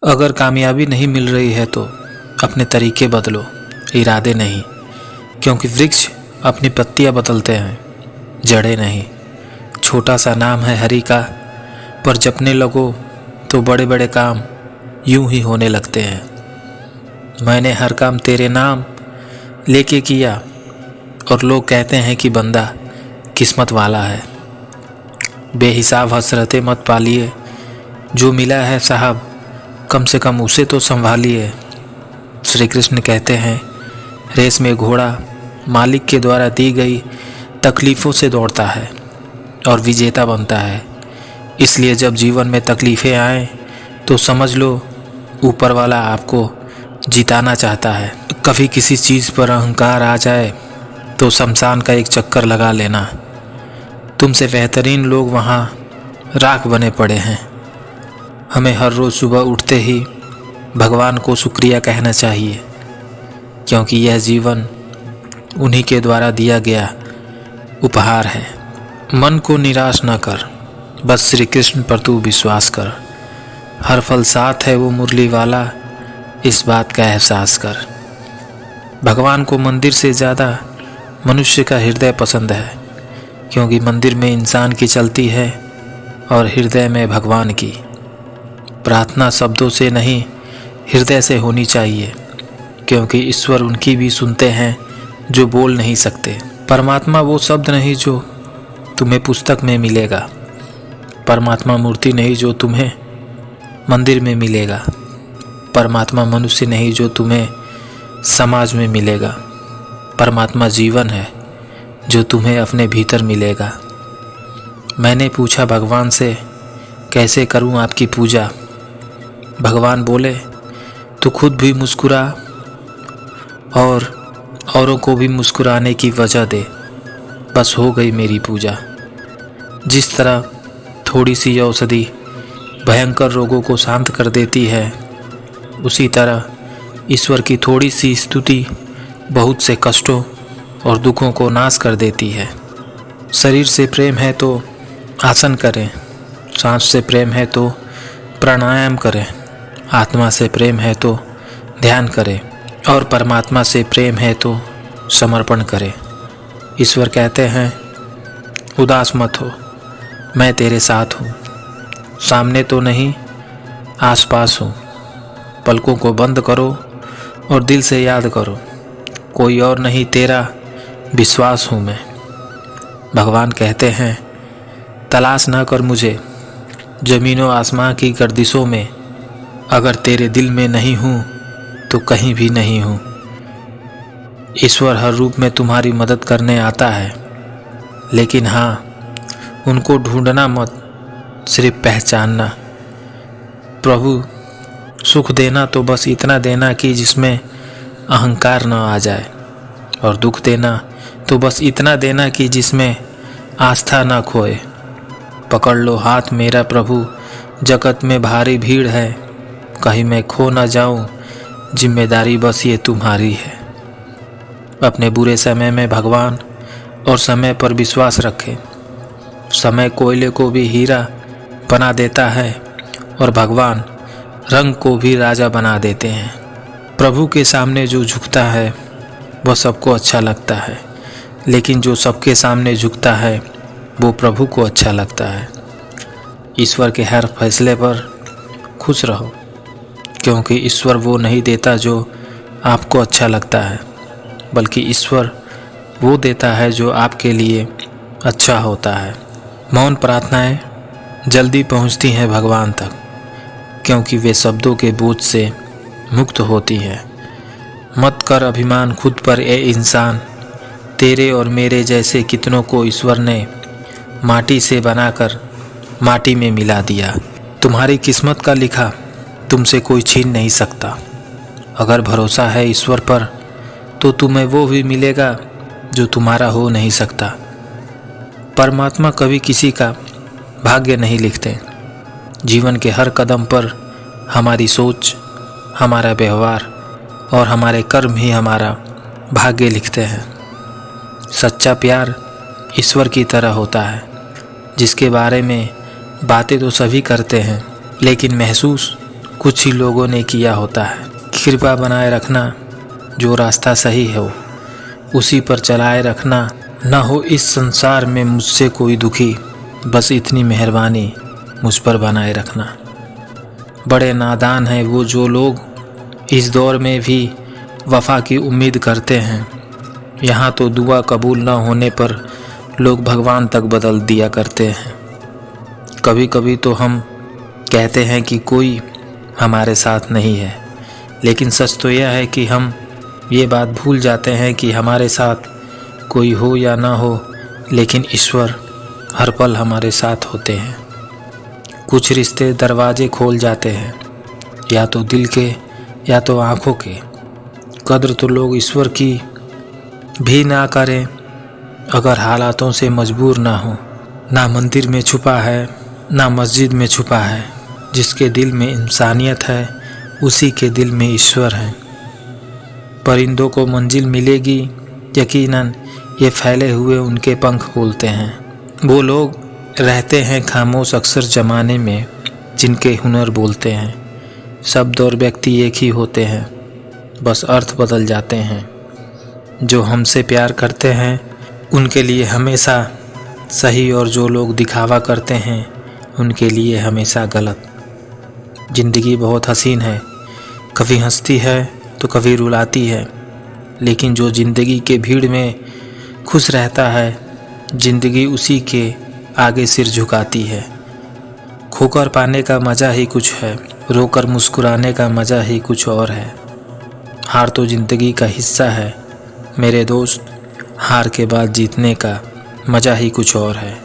अगर कामयाबी नहीं मिल रही है तो अपने तरीके बदलो, इरादे नहीं। क्योंकि वृक्ष अपनी पत्तियां बदलते हैं, जड़ें नहीं। छोटा सा नाम है हरि का, पर जपने लगो तो बड़े बड़े काम यूं ही होने लगते हैं। मैंने हर काम तेरे नाम लेके किया और लोग कहते हैं कि बंदा किस्मत वाला है। बेहिसाब हसरतें मत पालिए, जो मिला है साहब कम से कम उसे तो संभालिए। श्री कृष्ण कहते हैं, रेस में घोड़ा मालिक के द्वारा दी गई तकलीफ़ों से दौड़ता है और विजेता बनता है। इसलिए जब जीवन में तकलीफ़ें आएँ तो समझ लो ऊपर वाला आपको जिताना चाहता है। कभी किसी चीज़ पर अहंकार आ जाए तो शमशान का एक चक्कर लगा लेना। तुमसे बेहतरीन लोग वहाँ राख बने पड़े हैं। हमें हर रोज़ सुबह उठते ही भगवान को शुक्रिया कहना चाहिए, क्योंकि यह जीवन उन्हीं के द्वारा दिया गया उपहार है। मन को निराश न कर, बस श्री कृष्ण पर तू विश्वास कर। हर फल साथ है वो मुरली वाला, इस बात का एहसास कर। भगवान को मंदिर से ज़्यादा मनुष्य का हृदय पसंद है, क्योंकि मंदिर में इंसान की चलती है और हृदय में भगवान की। प्रार्थना शब्दों से नहीं हृदय से होनी चाहिए, क्योंकि ईश्वर उनकी भी सुनते हैं जो बोल नहीं सकते। परमात्मा वो शब्द नहीं जो तुम्हें पुस्तक में मिलेगा, परमात्मा मूर्ति नहीं जो तुम्हें मंदिर में मिलेगा, परमात्मा मनुष्य नहीं जो तुम्हें समाज में मिलेगा। परमात्मा जीवन है जो तुम्हें अपने भीतर मिलेगा। मैंने पूछा भगवान से, कैसे करूं आपकी पूजा? भगवान बोले, तू खुद भी मुस्कुरा और औरों को भी मुस्कुराने की वजह दे, बस हो गई मेरी पूजा। जिस तरह थोड़ी सी औषधि भयंकर रोगों को शांत कर देती है, उसी तरह ईश्वर की थोड़ी सी स्तुति बहुत से कष्टों और दुखों को नाश कर देती है। शरीर से प्रेम है तो आसन करें, सांस से प्रेम है तो प्राणायाम करें, आत्मा से प्रेम है तो ध्यान करें और परमात्मा से प्रेम है तो समर्पण करें। ईश्वर कहते हैं, उदास मत हो, मैं तेरे साथ हूँ। सामने तो नहीं, आसपास हूँ। पलकों को बंद करो और दिल से याद करो, कोई और नहीं तेरा विश्वास हूँ मैं। भगवान कहते हैं, तलाश न कर मुझे ज़मीनों आसमां की गर्दिशों में, अगर तेरे दिल में नहीं हूँ तो कहीं भी नहीं हूँ। ईश्वर हर रूप में तुम्हारी मदद करने आता है, लेकिन हाँ, उनको ढूंढना मत, सिर्फ पहचानना। प्रभु सुख देना तो बस इतना देना कि जिसमें अहंकार न आ जाए, और दुख देना तो बस इतना देना कि जिसमें आस्था न खोए। पकड़ लो हाथ मेरा प्रभु, जगत में भारी भीड़ है, कहीं मैं खो न जाऊं, जिम्मेदारी बस ये तुम्हारी है। अपने बुरे समय में भगवान और समय पर विश्वास रखें। समय कोयले को भी हीरा बना देता है और भगवान रंग को भी राजा बना देते हैं। प्रभु के सामने जो झुकता है वह सबको अच्छा लगता है, लेकिन जो सबके सामने झुकता है वो प्रभु को अच्छा लगता है। ईश्वर के हर फैसले पर खुश रहो, क्योंकि ईश्वर वो नहीं देता जो आपको अच्छा लगता है, बल्कि ईश्वर वो देता है जो आपके लिए अच्छा होता है। मौन प्रार्थनाएं जल्दी पहुंचती हैं भगवान तक, क्योंकि वे शब्दों के बोझ से मुक्त होती हैं। मत कर अभिमान खुद पर ए इंसान, तेरे और मेरे जैसे कितनों को ईश्वर ने माटी से बनाकर माटी में मिला दिया। तुम्हारी किस्मत का लिखा तुमसे कोई छीन नहीं सकता। अगर भरोसा है ईश्वर पर तो तुम्हें वो भी मिलेगा जो तुम्हारा हो नहीं सकता। परमात्मा कभी किसी का भाग्य नहीं लिखते। जीवन के हर कदम पर हमारी सोच, हमारा व्यवहार और हमारे कर्म ही हमारा भाग्य लिखते हैं। सच्चा प्यार ईश्वर की तरह होता है, जिसके बारे में बातें तो सभी करते हैं, लेकिन महसूस कुछ ही लोगों ने किया होता है। कृपा बनाए रखना, जो रास्ता सही हो उसी पर चलाए रखना। न हो इस संसार में मुझसे कोई दुखी, बस इतनी मेहरबानी मुझ पर बनाए रखना। बड़े नादान हैं वो जो लोग इस दौर में भी वफा की उम्मीद करते हैं। यहाँ तो दुआ कबूल न होने पर लोग भगवान तक बदल दिया करते हैं। कभी कभी तो हम कहते हैं कि कोई हमारे साथ नहीं है, लेकिन सच तो यह है कि हम ये बात भूल जाते हैं कि हमारे साथ कोई हो या ना हो, लेकिन ईश्वर हर पल हमारे साथ होते हैं। कुछ रिश्ते दरवाजे खोल जाते हैं, या तो दिल के या तो आँखों के। कद्र तो लोग ईश्वर की भी ना करें अगर हालातों से मजबूर ना हो। ना मंदिर में छुपा है ना मस्जिद में छुपा है, जिसके दिल में इंसानियत है उसी के दिल में ईश्वर है। परिंदों को मंजिल मिलेगी यकीनन, ये फैले हुए उनके पंख खोलते हैं। वो लोग रहते हैं खामोश अक्सर ज़माने में, जिनके हुनर बोलते हैं। शब्द और व्यक्ति एक ही होते हैं, बस अर्थ बदल जाते हैं। जो हमसे प्यार करते हैं उनके लिए हमेशा सही, और जो लोग दिखावा करते हैं उनके लिए हमेशा गलत। ज़िंदगी बहुत हसीन है, कभी हंसती है तो कभी रुलाती है, लेकिन जो ज़िंदगी के भीड़ में खुश रहता है, ज़िंदगी उसी के आगे सिर झुकाती है। खोकर पाने का मज़ा ही कुछ है, रोकर मुस्कुराने का मज़ा ही कुछ और है। हार तो ज़िंदगी का हिस्सा है मेरे दोस्त, हार के बाद जीतने का मज़ा ही कुछ और है।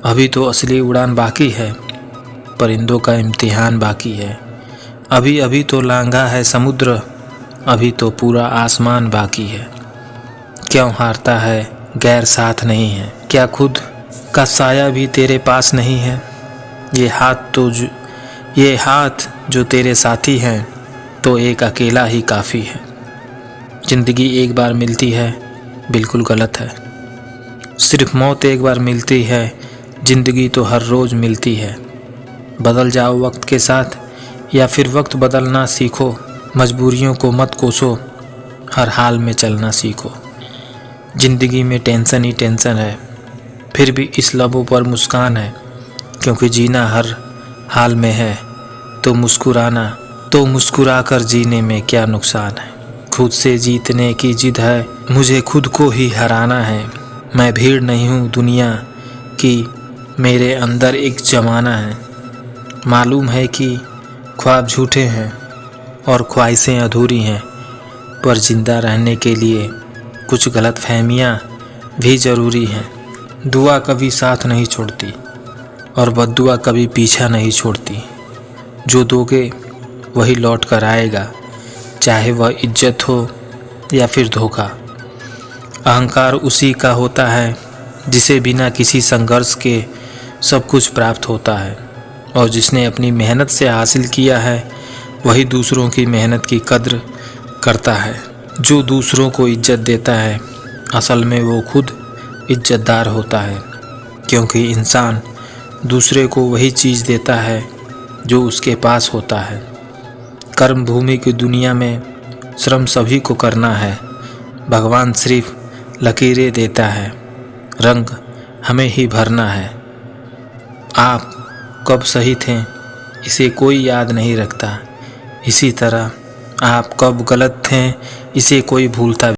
अभी तो असली उड़ान बाकी है, परिंदों का इम्तिहान बाकी है। अभी अभी तो लांघा है समुद्र, अभी तो पूरा आसमान बाकी है। क्यों हारता है गैर साथ नहीं है, क्या खुद का साया भी तेरे पास नहीं है। ये हाथ जो तेरे साथी हैं तो एक अकेला ही काफ़ी है। ज़िंदगी एक बार मिलती है बिल्कुल गलत है, सिर्फ मौत एक बार मिलती है, ज़िंदगी तो हर रोज़ मिलती है। बदल जाओ वक्त के साथ या फिर वक्त बदलना सीखो, मजबूरियों को मत कोसो, हर हाल में चलना सीखो। ज़िंदगी में टेंशन ही टेंशन है, फिर भी इस लबों पर मुस्कान है, क्योंकि जीना हर हाल में है तो मुस्कुरा कर जीने में क्या नुकसान है। खुद से जीतने की जिद है, मुझे खुद को ही हराना है। मैं भीड़ नहीं हूँ दुनिया की, मेरे अंदर एक ज़माना है। मालूम है कि ख्वाब झूठे हैं और ख्वाहिशें अधूरी हैं, पर ज़िंदा रहने के लिए कुछ गलतफहमियाँ भी ज़रूरी हैं। दुआ कभी साथ नहीं छोड़ती और बद्दुआ कभी पीछा नहीं छोड़ती। जो दोगे वही लौट कर आएगा, चाहे वह इज्जत हो या फिर धोखा। अहंकार उसी का होता है जिसे बिना किसी संघर्ष के सब कुछ प्राप्त होता है, और जिसने अपनी मेहनत से हासिल किया है वही दूसरों की मेहनत की कद्र करता है। जो दूसरों को इज्जत देता है असल में वो खुद इज्जतदार होता है, क्योंकि इंसान दूसरे को वही चीज़ देता है जो उसके पास होता है। कर्म भूमि की दुनिया में श्रम सभी को करना है, भगवान सिर्फ लकीरें देता है, रंग हमें ही भरना है। आप कब सही थे इसे कोई याद नहीं रखता, इसी तरह आप कब गलत थे इसे कोई भूलता